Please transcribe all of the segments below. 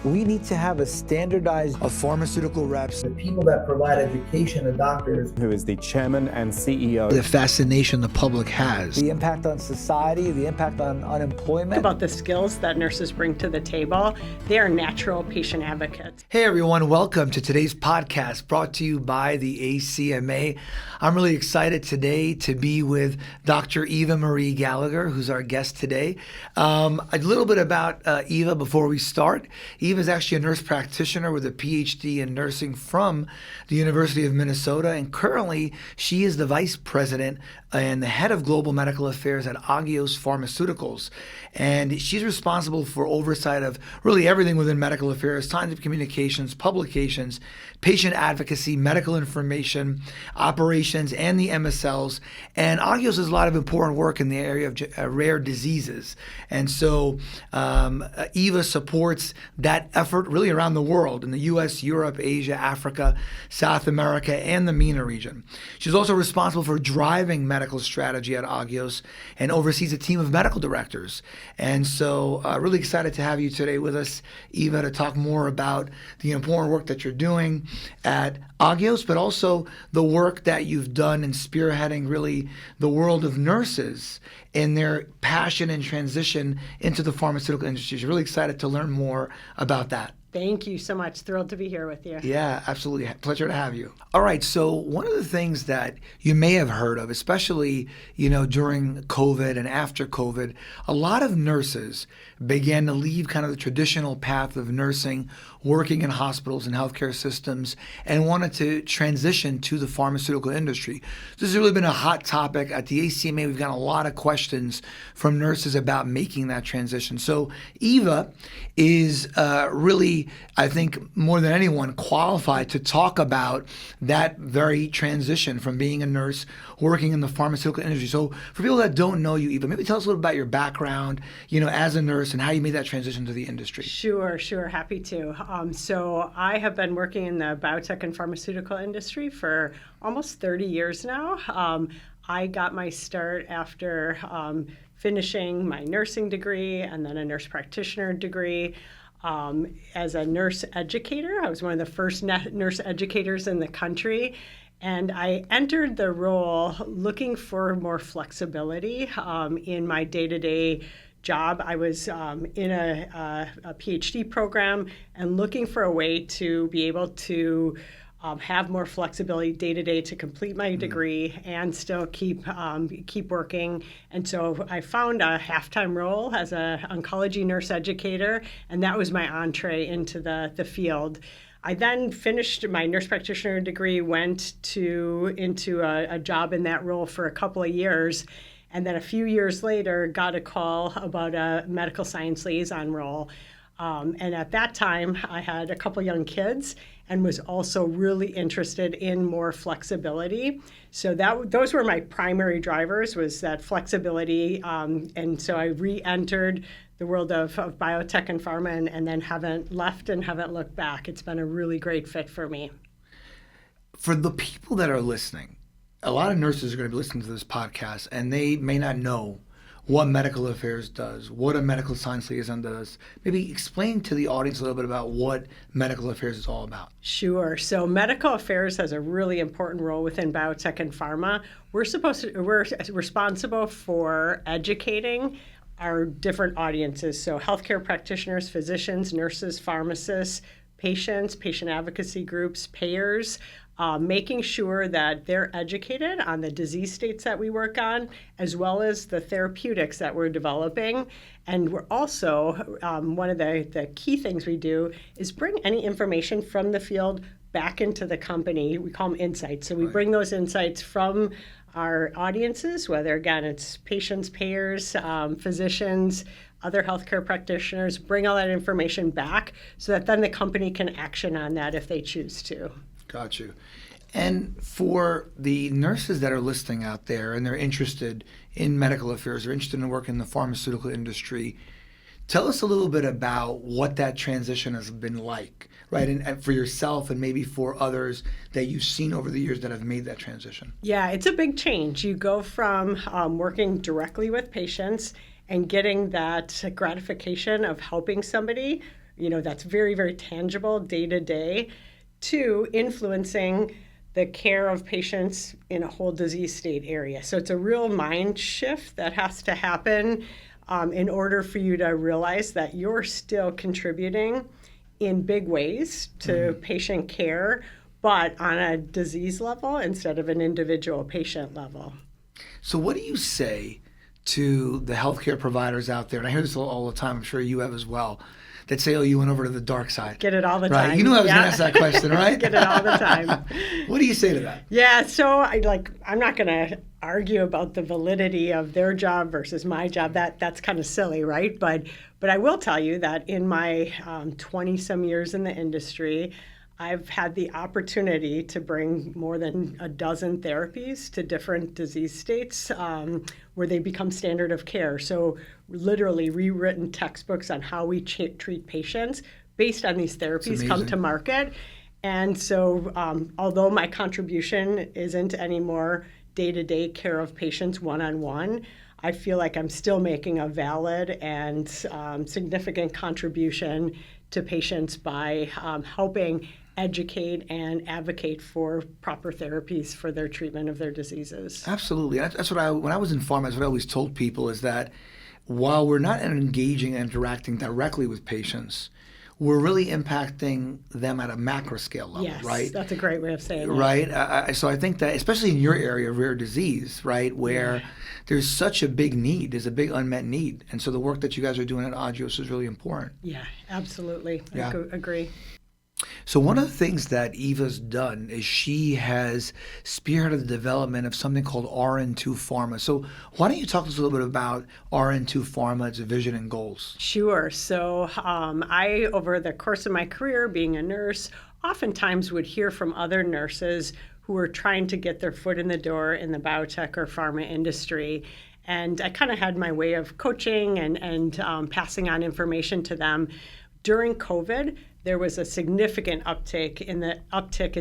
We need to have a standardized of pharmaceutical reps. The people that provide education, the doctors. Who is the chairman and CEO. The fascination the public has. The impact on society, the impact on unemployment. About the skills that nurses bring to the table. They are natural patient advocates. Hey everyone, welcome to today's podcast brought to you by the ACMA. I'm really excited today to be with Dr. Eva Marie Gallagher, who's our guest today. A little bit about Eva before we start. Eva is actually a nurse practitioner with a PhD in nursing from the University of Minnesota, and currently she is the vice president and the head of global medical affairs at Agios Pharmaceuticals. And she's responsible for oversight of really everything within medical affairs, scientific communications, publications, patient advocacy, medical information, operations, and the MSLs. And Agios does a lot of important work in the area of rare diseases. And so Eva supports that effort really around the world in the US, Europe, Asia, Africa, South America, and the MENA region. She's also responsible for driving medical strategy at Agios and oversees a team of medical directors. And so really excited to have you today with us, Eva, to talk more about the important work that you're doing at Agios, but also the work that you've done in spearheading really the world of nurses in their passion and transition into the pharmaceutical industry. Really excited to learn more about that. Thank you so much. Thrilled to be here with you. Yeah, absolutely. Pleasure to have you. All right. So one of the things that you may have heard of, especially, during COVID and after COVID, a lot of nurses began to leave kind of the traditional path of nursing, working in hospitals and healthcare systems, and wanted to transition to the pharmaceutical industry. This has really been a hot topic. At the ACMA, we've gotten a lot of questions from nurses about making that transition. So Eva is really, I think, more than anyone, qualified to talk about that very transition from being a nurse working in the pharmaceutical industry. So for people that don't know you, Eva, maybe tell us a little about your background, as a nurse and how you made that transition to the industry. Sure. Happy to. So I have been working in the biotech and pharmaceutical industry for almost 30 years now. I got my start after finishing my nursing degree and then a nurse practitioner degree. As a nurse educator, I was one of the first nurse educators in the country. And I entered the role looking for more flexibility in my day-to-day job. I was in a PhD program and looking for a way to be able to have more flexibility day-to-day to complete my degree and still keep working. And so I found a half-time role as an oncology nurse educator, and that was my entree into the field. I then finished my nurse practitioner degree, went into a job in that role for a couple of years, and then a few years later got a call about a medical science liaison role. And at that time, I had a couple young kids and was also really interested in more flexibility. So those were my primary drivers, was that flexibility. And so I re-entered the world of biotech and pharma and then haven't left and haven't looked back. It's been a really great fit for me. For the people that are listening, a lot of nurses are going to be listening to this podcast, and they may not know what medical affairs does, what a medical science liaison does. Maybe explain to the audience a little bit about what medical affairs is all about. Sure. So medical affairs has a really important role within biotech and pharma. We're responsible for educating our different audiences. So healthcare practitioners, physicians, nurses, pharmacists, patients, patient advocacy groups, payers, making sure that they're educated on the disease states that we work on, as well as the therapeutics that we're developing. And we're also, one of the key things we do is bring any information from the field back into the company. We call them insights. So we bring those insights from our audiences, whether, again, it's patients, payers, physicians, other healthcare practitioners, bring all that information back so that then the company can action on that if they choose to. Got you. And for the nurses that are listening out there and they're interested in medical affairs, they're interested in working in the pharmaceutical industry, tell us a little bit about what that transition has been like, right? And for yourself and maybe for others that you've seen over the years that have made that transition. Yeah, it's a big change. You go from working directly with patients and getting that gratification of helping somebody that's very, very tangible day to day, to influencing the care of patients in a whole disease state area. So it's a real mind shift that has to happen in order for you to realize that you're still contributing in big ways to patient care, but on a disease level instead of an individual patient level. So what do you say to the healthcare providers out there, and I hear this all the time, I'm sure you have as well, that say, oh, you went over to the dark side. Get it all the right? time. You knew I was going to ask that question, right? Get it all the time. What do you say to that? Yeah, so I'm not going to argue about the validity of their job versus my job. That's kind of silly, right? But I will tell you that in my 20-some years in the industry, I've had the opportunity to bring more than a dozen therapies to different disease states where they become standard of care. So literally rewritten textbooks on how we treat patients based on these therapies come to market. And so although my contribution isn't anymore day-to-day care of patients one-on-one, I feel like I'm still making a valid and significant contribution to patients by helping educate and advocate for proper therapies for their treatment of their diseases. Absolutely. That's what when I was in pharma, that's what I always told people, is that while we're not engaging and interacting directly with patients, we're really impacting them at a macro scale level, yes, right? That's a great way of saying that. Right. So I think that, especially in your area of rare disease, right, where there's such a big need, there's a big unmet need. And so the work that you guys are doing at Agios is really important. Yeah, absolutely. Yeah. I agree. So one of the things that Eva's done is she has spearheaded the development of something called RN2 Pharma. So why don't you talk to us a little bit about RN2 Pharma, its vision and goals? Sure. So I, over the course of my career being a nurse, oftentimes would hear from other nurses who were trying to get their foot in the door in the biotech or pharma industry. And I kind of had my way of coaching and passing on information to them. During COVID, there was a significant uptick in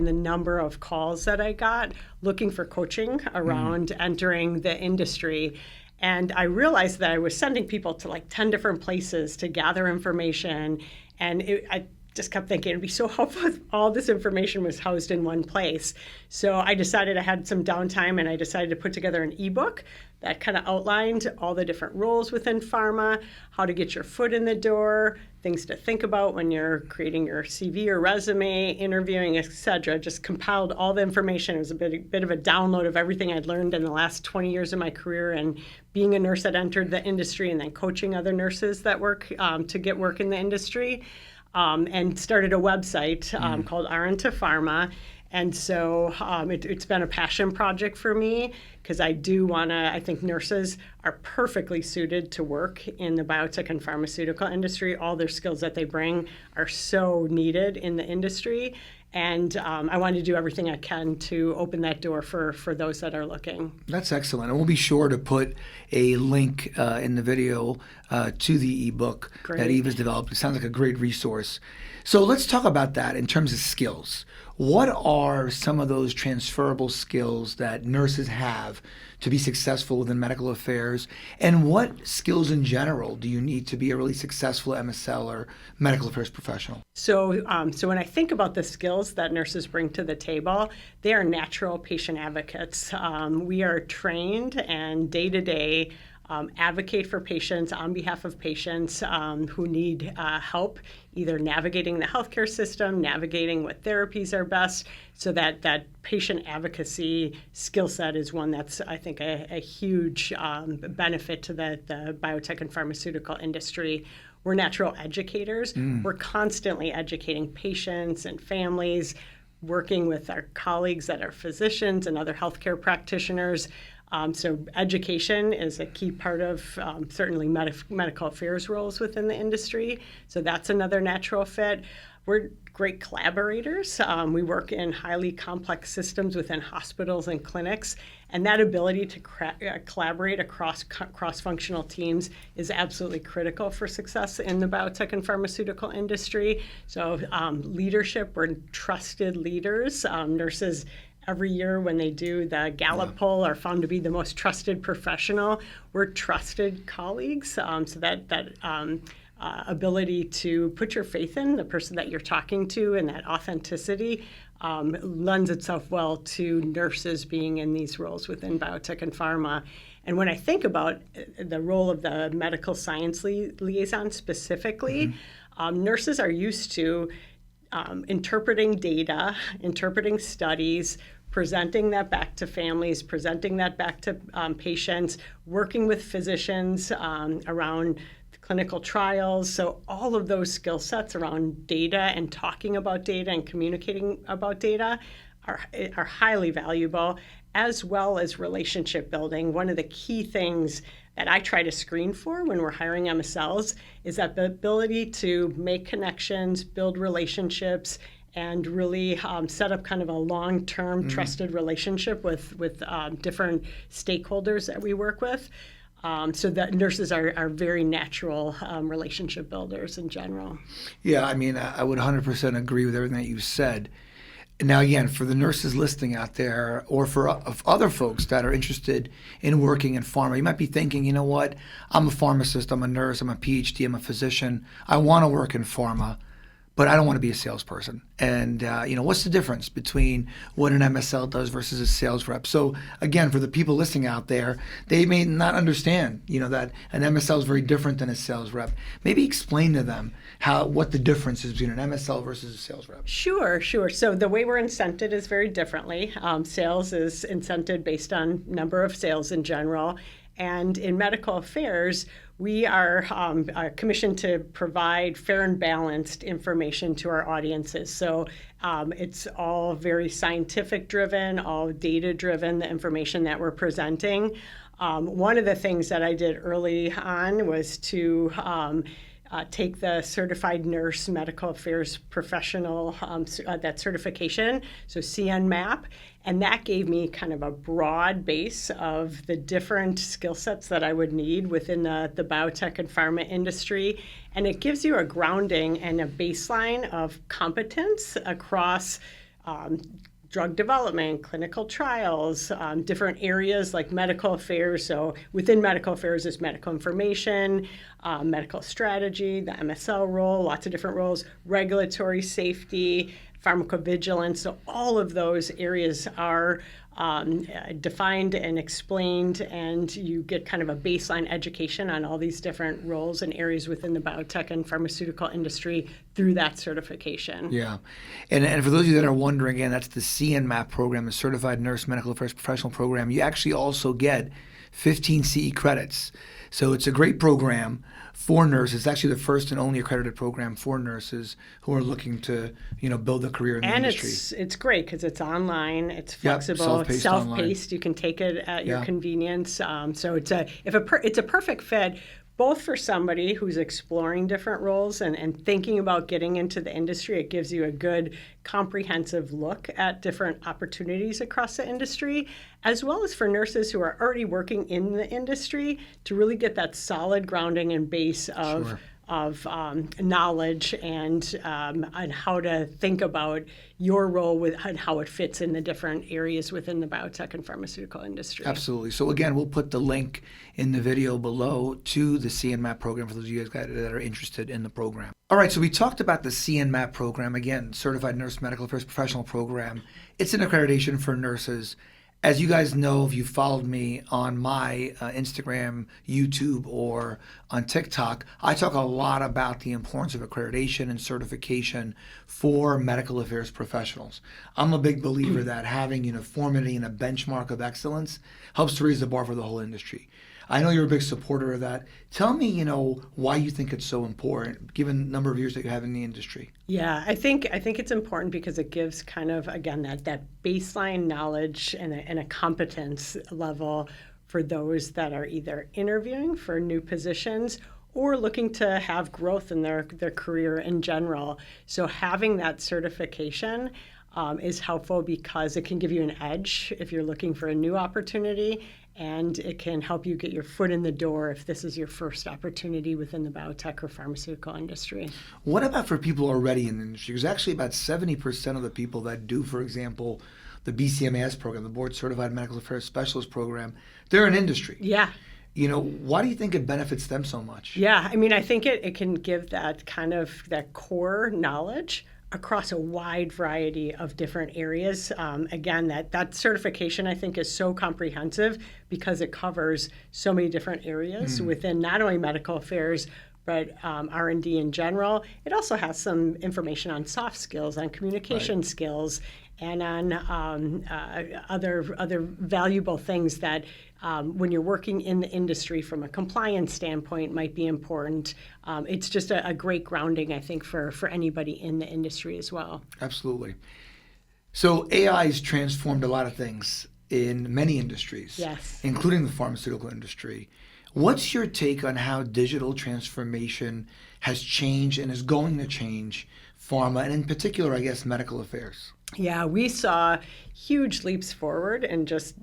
the number of calls that I got looking for coaching around entering the industry. And I realized that I was sending people to like 10 different places to gather information. And I just kept thinking it'd be so helpful if all this information was housed in one place. So I decided I had some downtime and I decided to put together an ebook that kind of outlined all the different roles within pharma, how to get your foot in the door, things to think about when you're creating your CV or resume, interviewing, et cetera. Just compiled all the information. It was a bit of a download of everything I'd learned in the last 20 years of my career and being a nurse that entered the industry and then coaching other nurses that work to get work in the industry. And started a website called RN2 Pharma. And so it's been a passion project for me because I think nurses are perfectly suited to work in the biotech and pharmaceutical industry. All their skills that they bring are so needed in the industry. And I want to do everything I can to open that door for those that are looking. That's excellent. And we'll be sure to put a link in the video to the ebook that Eva's developed. It sounds like a great resource. So let's talk about that in terms of skills. What are some of those transferable skills that nurses have to be successful within medical affairs? And what skills in general do you need to be a really successful MSL or medical affairs professional? So when I think about the skills that nurses bring to the table, they are natural patient advocates. We are trained and day-to-day advocate for patients on behalf of patients who need help, either navigating the healthcare system, navigating what therapies are best, so that patient advocacy skill set is one that's, I think, a huge benefit to the biotech and pharmaceutical industry. We're natural educators. We're constantly educating patients and families, working with our colleagues that are physicians and other healthcare practitioners. So education is a key part of certainly medical affairs roles within the industry. So that's another natural fit. We're great collaborators. We work in highly complex systems within hospitals and clinics, and that ability to collaborate across cross-functional teams is absolutely critical for success in the biotech and pharmaceutical industry. So leadership, we're trusted leaders. Nurses every year when they do the Gallup poll are found to be the most trusted professional. We're trusted colleagues, so that ability to put your faith in the person that you're talking to, and that authenticity lends itself well to nurses being in these roles within biotech and pharma. And when I think about the role of the medical science liaison specifically, nurses are used to interpreting data, interpreting studies, presenting that back to families, presenting that back to patients, working with physicians around clinical trials. So all of those skill sets around data and talking about data and communicating about data are highly valuable, as well as relationship building. One of the key things that I try to screen for when we're hiring MSLs is that the ability to make connections, build relationships, and really set up kind of a long-term trusted relationship with different stakeholders that we work with. So that nurses are very natural relationship builders in general. Yeah, I mean, I would 100% agree with everything that you said. Now, again, for the nurses listening out there, or for other folks that are interested in working in pharma, you might be thinking, you know what, I'm a pharmacist, I'm a nurse, I'm a PhD, I'm a physician, I want to work in pharma, but I don't want to be a salesperson. And, what's the difference between what an MSL does versus a sales rep? So, again, for the people listening out there, they may not understand, that an MSL is very different than a sales rep. Maybe explain to them what the difference is between an MSL versus a sales rep. Sure. So the way we're incented is very differently. Sales is incented based on number of sales in general. And in medical affairs, we are commissioned to provide fair and balanced information to our audiences. So it's all very scientific driven, all data driven, the information that we're presenting. One of the things that I did early on was to take the Certified Nurse Medical Affairs Professional, that certification, so CNMAP, and that gave me kind of a broad base of the different skill sets that I would need within the biotech and pharma industry, and it gives you a grounding and a baseline of competence across drug development, clinical trials, different areas like medical affairs. So within medical affairs is medical information, medical strategy, the MSL role, lots of different roles, regulatory safety, pharmacovigilance. So all of those areas are defined and explained, and you get kind of a baseline education on all these different roles and areas within the biotech and pharmaceutical industry through that certification. Yeah. And for those of you that are wondering, again, that's the CNMAP program, the Certified Nurse Medical Affairs Professional Program. You actually also get 15 CE credits. So it's a great program for nurses. It's actually the first and only accredited program for nurses who are looking to, build a career in the industry. And it's great because it's online, it's flexible, it's self-paced. You can take it at your convenience. So it's a perfect fit, both for somebody who's exploring different roles and thinking about getting into the industry. It gives you a good comprehensive look at different opportunities across the industry, as well as for nurses who are already working in the industry to really get that solid grounding and base of knowledge and how to think about your role and how it fits in the different areas within the biotech and pharmaceutical industry. Absolutely. So again, we'll put the link in the video below to the CNMAP program for those of you guys that are interested in the program. All right, so we talked about the CNMAP program, again, Certified Nurse Medical Affairs Professional Program. It's an accreditation for nurses. As you guys know, if you followed me on my Instagram, YouTube, or on TikTok, I talk a lot about the importance of accreditation and certification for medical affairs professionals. I'm a big believer that having uniformity and a benchmark of excellence helps to raise the bar for the whole industry. I know you're a big supporter of that. Tell me, why you think it's so important, given the number of years that you have in the industry. Yeah, I think it's important because it gives kind of, again, that baseline knowledge and a competence level for those that are either interviewing for new positions or looking to have growth in their career in general. So having that certification is helpful because it can give you an edge if you're looking for a new opportunity, and it can help you get your foot in the door if this is your first opportunity within the biotech or pharmaceutical industry. What about for people already in the industry? Because actually about 70% of the people that do, for example, the BCMAS program, the Board Certified Medical Affairs Specialist program, they're in industry. Yeah. Why do you think it benefits them so much? Yeah, I mean, I think it can give that kind of that core knowledge across a wide variety of different areas. Again, that certification, I think, is so comprehensive because it covers so many different areas within not only medical affairs, but R&D in general. It also has some information on soft skills, on communication skills, and on other valuable things that when you're working in the industry from a compliance standpoint might be important. It's just a great grounding, I think, for anybody in the industry as well. Absolutely. So AI has transformed a lot of things in many industries, yes, including the pharmaceutical industry. What's your take on how digital transformation has changed and is going to change pharma, and in particular, I guess, medical affairs? Yeah, we saw huge leaps forward and just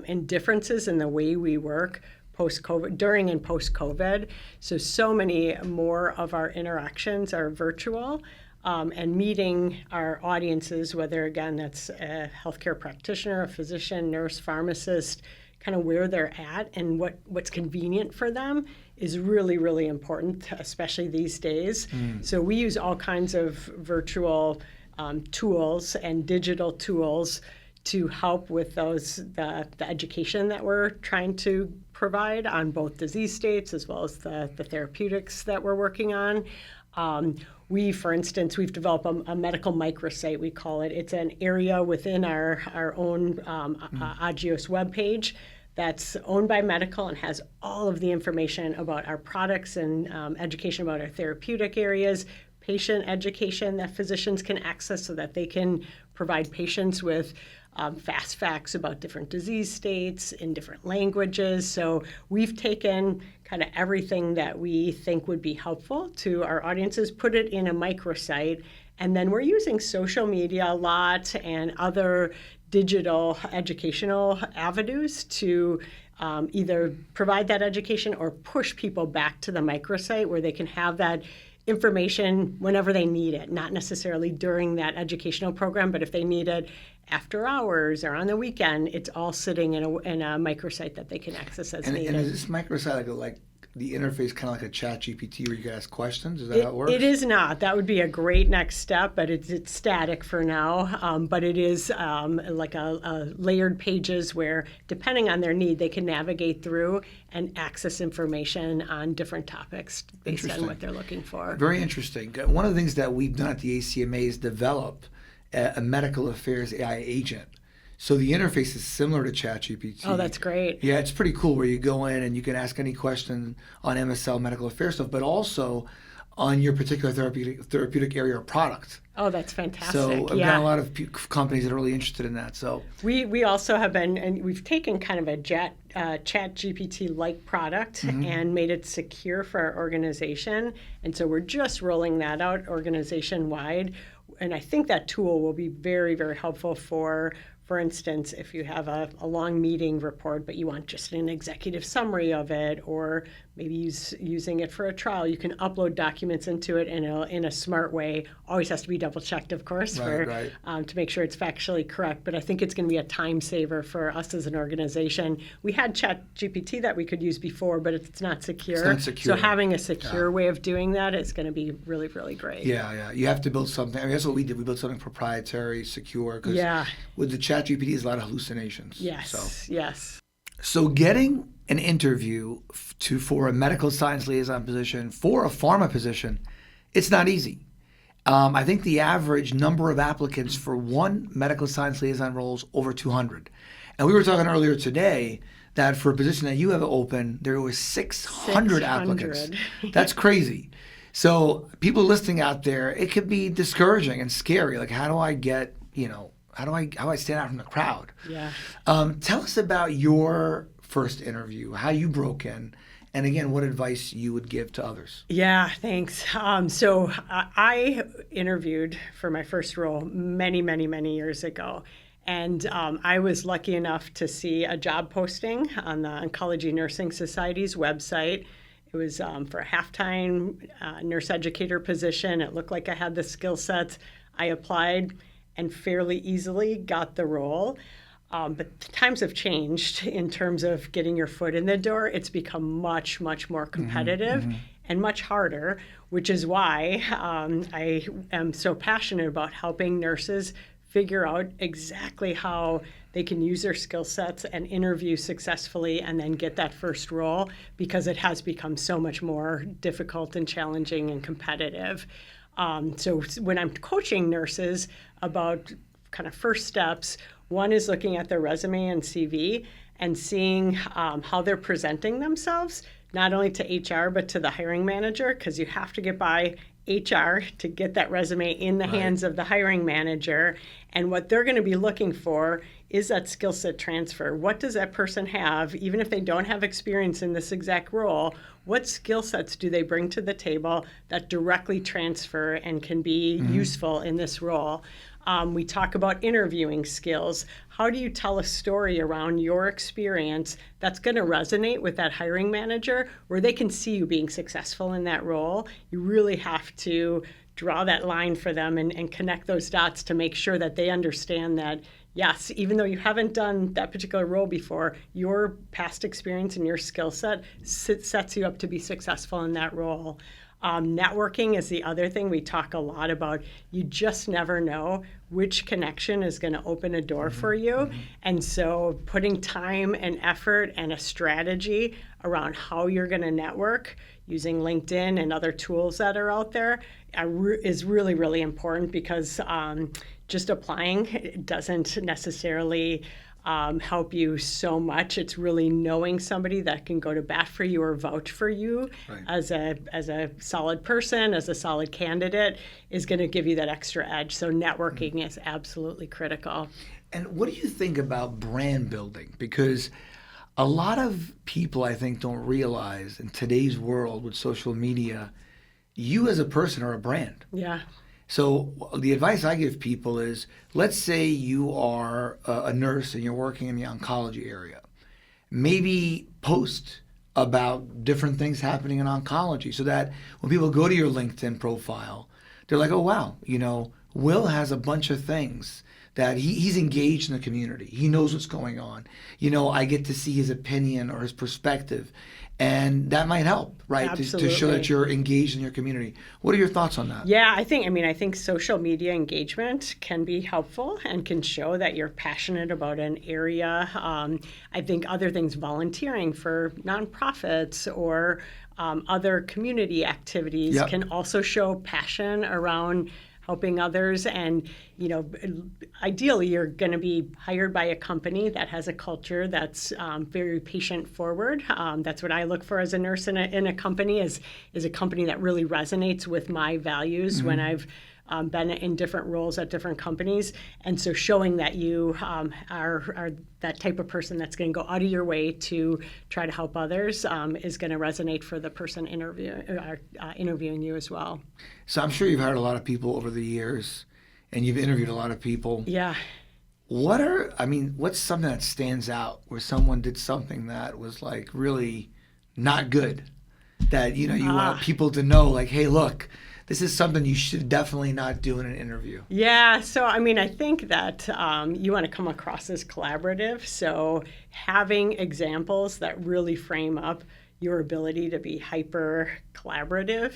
in differences in the way we work post-COVID, during and post-COVID. So many more of our interactions are virtual. And meeting our audiences, whether, again, that's a healthcare practitioner, a physician, nurse, pharmacist, kind of where they're at and what's convenient for them is really, really important, especially these days. So we use all kinds of virtual tools and digital tools to help with the education that we're trying to provide on both disease states as well as the therapeutics that we're working on. For instance, we've developed a medical microsite, we call it. It's an area within our own Agios webpage that's owned by medical and has all of the information about our products and education about our therapeutic areas, patient education that physicians can access so that they can provide patients with fast facts about different disease states in different languages. So we've taken kind of everything that we think would be helpful to our audiences, put it in a microsite, and then we're using social media a lot and other digital educational avenues to either provide that education or push people back to the microsite where they can have that information whenever they need it, not necessarily during that educational program, but if they need it after hours or on the weekend, it's all sitting in a microsite that they can access as needed. And is this microsite like the interface kind of like a chat GPT where you can ask questions? Is that how it works? It is not. That would be a great next step, but it's static for now. But it is like a layered pages where, depending on their need, they can navigate through and access information on different topics based on what they're looking for. Very interesting. One of the things that we've done at the ACMA is develop a medical affairs AI agent. So the interface is similar to ChatGPT. Oh, that's great. Yeah, it's pretty cool where you go in and you can ask any question on MSL medical affairs stuff, but also on your particular therapeutic area or product. Oh, that's fantastic. So I've got a lot of companies that are really interested in that. So we also have been, and we've taken kind of a ChatGPT-like product and made it secure for our organization. And so we're just rolling that out organization-wide. And I think that tool will be very, very helpful for instance, if you have a long meeting report, but you want just an executive summary of it, or maybe using it for a trial, you can upload documents into it in a smart way. Always has to be double checked, of course, to make sure it's factually correct. But I think it's going to be a time saver for us as an organization. We had ChatGPT that we could use before, but it's not secure. It's not secure. So having a secure way of doing that is going to be really, really great. Yeah. You have to build something. I mean, that's what we did. We built something proprietary, secure. Because with the ChatGPT, there's a lot of hallucinations. Yes. So getting an interview for a medical science liaison position, for a pharma position, it's not easy. I think the average number of applicants for one medical science liaison role is over 200. And we were talking earlier today that for a position that you have open, there were 600 applicants. That's crazy. So people listening out there, it could be discouraging and scary. Like, how do I get, how do I stand out from the crowd? Yeah. Tell us about your first interview, how you broke in, and again, what advice you would give to others. Yeah, thanks. So I interviewed for my first role many, many, many years ago. And I was lucky enough to see a job posting on the Oncology Nursing Society's website. It was for a half-time nurse educator position. It looked like I had the skill sets. I applied and fairly easily got the role. But times have changed in terms of getting your foot in the door. It's become much, much more competitive and much harder, which is why I am so passionate about helping nurses figure out exactly how they can use their skill sets and interview successfully and then get that first role, because it has become so much more difficult and challenging and competitive. So when I'm coaching nurses about kind of first steps, one is looking at their resume and CV and seeing how they're presenting themselves, not only to HR, but to the hiring manager, because you have to get by HR to get that resume in the hands of the hiring manager. And what they're going to be looking for is that skill set transfer. What does that person have, even if they don't have experience in this exact role? What skill sets do they bring to the table that directly transfer and can be useful in this role? We talk about interviewing skills. How do you tell a story around your experience that's going to resonate with that hiring manager, where they can see you being successful in that role? You really have to draw that line for them and connect those dots to make sure that they understand that, yes, even though you haven't done that particular role before, your past experience and your skill set sets you up to be successful in that role. Networking is the other thing we talk a lot about. You just never know which connection is going to open a door for you. And so putting time and effort and a strategy around how you're going to network using LinkedIn and other tools that are out there is really, really important, because just applying doesn't necessarily help you so much. It's really knowing somebody that can go to bat for you or vouch for you as a solid person, as a solid candidate, is going to give you that extra edge. So networking is absolutely critical. And what do you think about brand building? Because a lot of people, I think, don't realize in today's world with social media, you as a person are a brand. Yeah. So the advice I give people is, let's say you are a nurse and you're working in the oncology area. Maybe post about different things happening in oncology, so that when people go to your LinkedIn profile, they're like, oh, wow, Will has a bunch of things that he's engaged in the community. He knows what's going on. I get to see his opinion or his perspective. And that might help, right? To show that you're engaged in your community. What are your thoughts on that? Yeah, I think social media engagement can be helpful and can show that you're passionate about an area. I think other things, volunteering for nonprofits or other community activities, can also show passion around helping others. And, ideally, you're going to be hired by a company that has a culture that's very patient forward. That's what I look for as a nurse in a company, is a company that really resonates with my values when I've been in different roles at different companies. And so showing that you are that type of person that's going to go out of your way to try to help others is going to resonate for the person interviewing you as well. So I'm sure you've hired a lot of people over the years, and you've interviewed a lot of people. Yeah. What's something that stands out where someone did something that was like really not good, that, you want people to know, like, hey, look, this is something you should definitely not do in an interview? Yeah, so I think that you want to come across as collaborative. So having examples that really frame up your ability to be hyper collaborative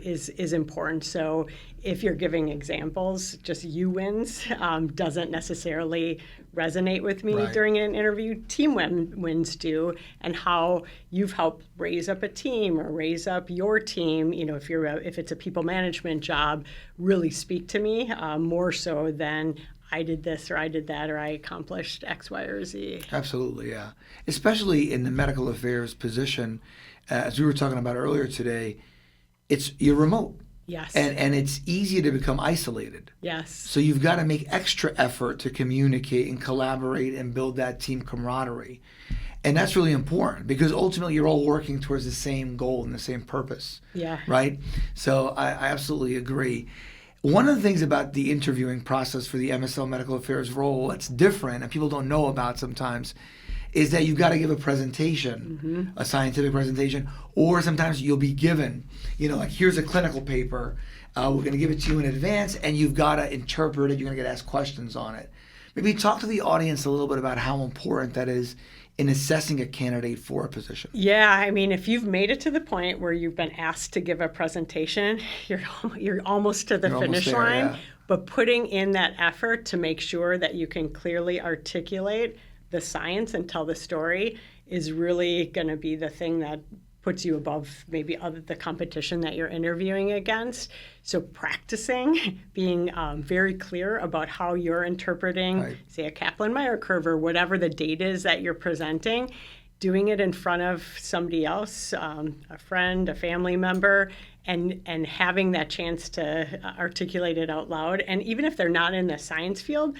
is important. So if you're giving examples, just you wins doesn't necessarily resonate with me during an interview. Team wins do, and how you've helped raise up a team or raise up your team. If it's a people management job, really speak to me more so than I did this or I did that or I accomplished X, Y, or Z. Absolutely, yeah. Especially in the medical affairs position, as we were talking about earlier today, you're remote. Yes. And it's easy to become isolated. Yes. So you've got to make extra effort to communicate and collaborate and build that team camaraderie. And that's really important, because ultimately you're all working towards the same goal and the same purpose. Yeah. Right? So I absolutely agree. One of the things about the interviewing process for the MSL Medical Affairs role that's different and people don't know about sometimes is that you've got to give a presentation, a scientific presentation, or sometimes you'll be given, like, here's a clinical paper, we're going to give it to you in advance, and you've got to interpret it, you're going to get asked questions on it. Maybe talk to the audience a little bit about how important that is in assessing a candidate for a position. Yeah, I mean, if you've made it to the point where you've been asked to give a presentation, you're almost to the finish line. Yeah. But putting in that effort to make sure that you can clearly articulate the science and tell the story is really going to be the thing that puts you above maybe the competition that you're interviewing against. So practicing, being very clear about how you're interpreting, say, a Kaplan-Meier curve or whatever the data is that you're presenting, doing it in front of somebody else, a friend, a family member, and having that chance to articulate it out loud. And even if they're not in the science field,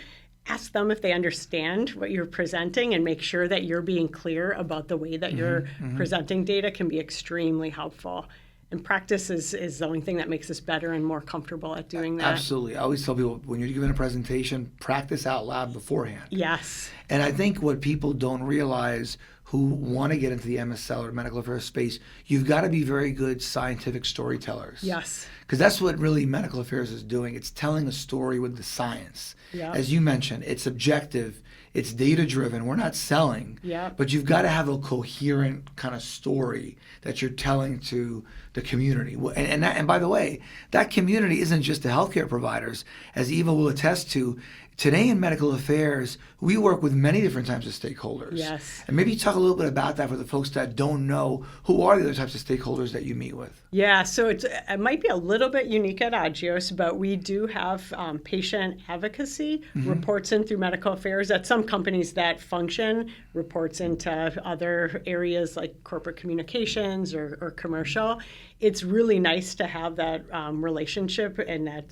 ask them if they understand what you're presenting and make sure that you're being clear about the way that you're presenting data can be extremely helpful. And practice is the only thing that makes us better and more comfortable at doing that. Absolutely. I always tell people, when you're giving a presentation, practice out loud beforehand. Yes. And I think what people don't realize who want to get into the MSL or medical affairs space, you've got to be very good scientific storytellers. Yes. Because that's what really medical affairs is doing. It's telling a story with the science. Yep. As you mentioned, it's objective, it's data-driven. We're not selling, but you've got to have a coherent kind of story that you're telling to the community. And by the way, that community isn't just the healthcare providers. As Eva will attest to, today in medical affairs, we work with many different types of stakeholders. Yes. And maybe talk a little bit about that for the folks that don't know. Who are the other types of stakeholders that you meet with? Yeah, so it might be a little bit unique at Agios, but we do have patient advocacy reports in through medical affairs. At some companies that function, reports into other areas like corporate communications or commercial. It's really nice to have that relationship and that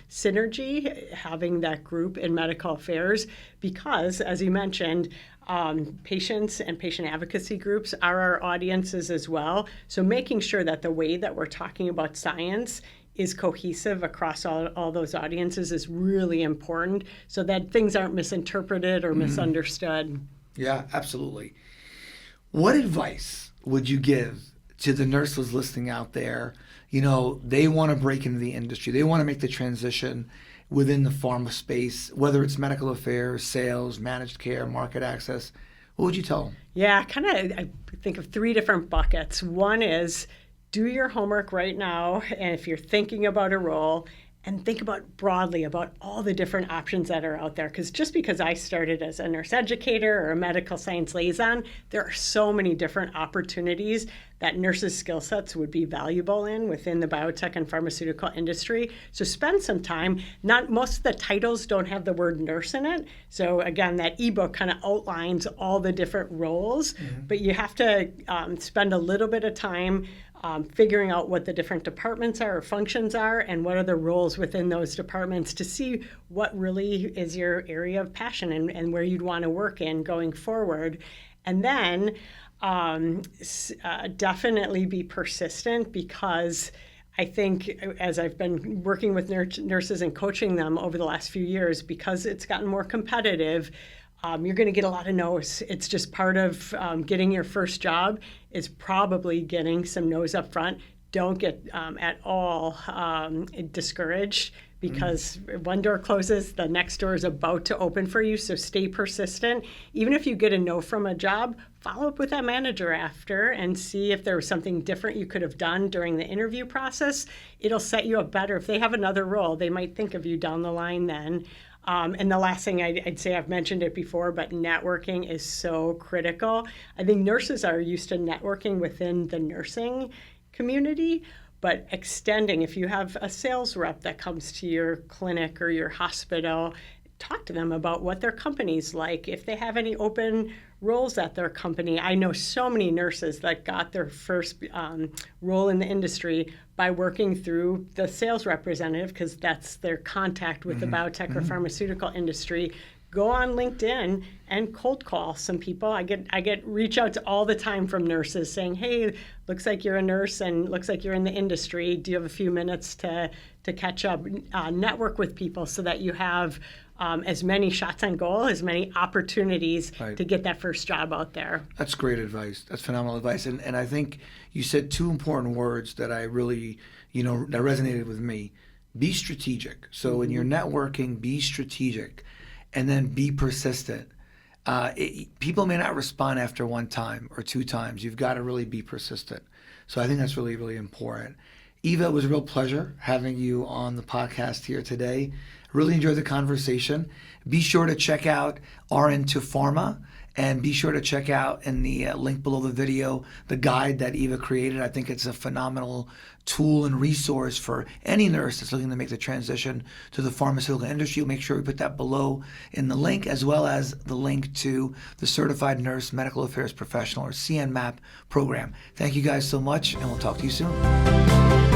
synergy, having that group in medical affairs, because, as you mentioned, patients and patient advocacy groups are our audiences as well. So making sure that the way that we're talking about science is cohesive across all those audiences is really important so that things aren't misinterpreted or misunderstood. Yeah, absolutely. What advice would you give to the nurses listening out there? You know, they want to break into the industry. They want to make the transition within the pharma space, whether it's medical affairs, sales, managed care, market access. What would you tell them? Yeah, I think of three different buckets. One is do your homework right now, and if you're thinking about a role, and think about broadly about all the different options that are out there. Because just because I started as a nurse educator or a medical science liaison, there are so many different opportunities that nurses' skill sets would be valuable in within the biotech and pharmaceutical industry. So spend some time. Most of the titles don't have the word nurse in it. So again, that ebook kind of outlines all the different roles, but you have to spend a little bit of time figuring out what the different departments are or functions are and what are the roles within those departments to see what really is your area of passion and where you'd want to work in going forward. And then definitely be persistent, because I think as I've been working with nurses and coaching them over the last few years, because it's gotten more competitive, you're going to get a lot of no's. It's just part of getting your first job is probably getting some no's up front. Don't get at all discouraged, because one door closes, the next door is about to open for you. So stay persistent. Even if you get a no from a job, follow up with that manager after and see if there was something different you could have done during the interview process. It'll set you up better. If they have another role, they might think of you down the line then. And the last thing I'd say, I've mentioned it before, but networking is so critical. I think nurses are used to networking within the nursing community, but extending, if you have a sales rep that comes to your clinic or your hospital, talk to them about what their company's like, if they have any open roles at their company. I know so many nurses that got their first role in the industry by working through the sales representative, because that's their contact with the biotech or pharmaceutical industry. Go on LinkedIn and cold call some people. I get reach outs all the time from nurses saying, "Hey, looks like you're a nurse and looks like you're in the industry. Do you have a few minutes to catch up?" Network with people so that you have as many shots on goal, as many opportunities to get that first job out there. That's great advice. That's phenomenal advice. And I think you said two important words that I really, that resonated with me. Be strategic. So in your networking, be strategic. and then be persistent. People may not respond after one time or two times. You've got to really be persistent. So I think that's really, really important. Eva, it was a real pleasure having you on the podcast here today. Really enjoyed the conversation. Be sure to check out RN to Pharma, and be sure to check out in the link below the video the guide that Eva created. I think it's a phenomenal tool and resource for any nurse that's looking to make the transition to the pharmaceutical industry. We'll make sure we put that below in the link, as well as the link to the Certified Nurse Medical Affairs Professional, or CNMAP program. Thank you guys so much, and we'll talk to you soon.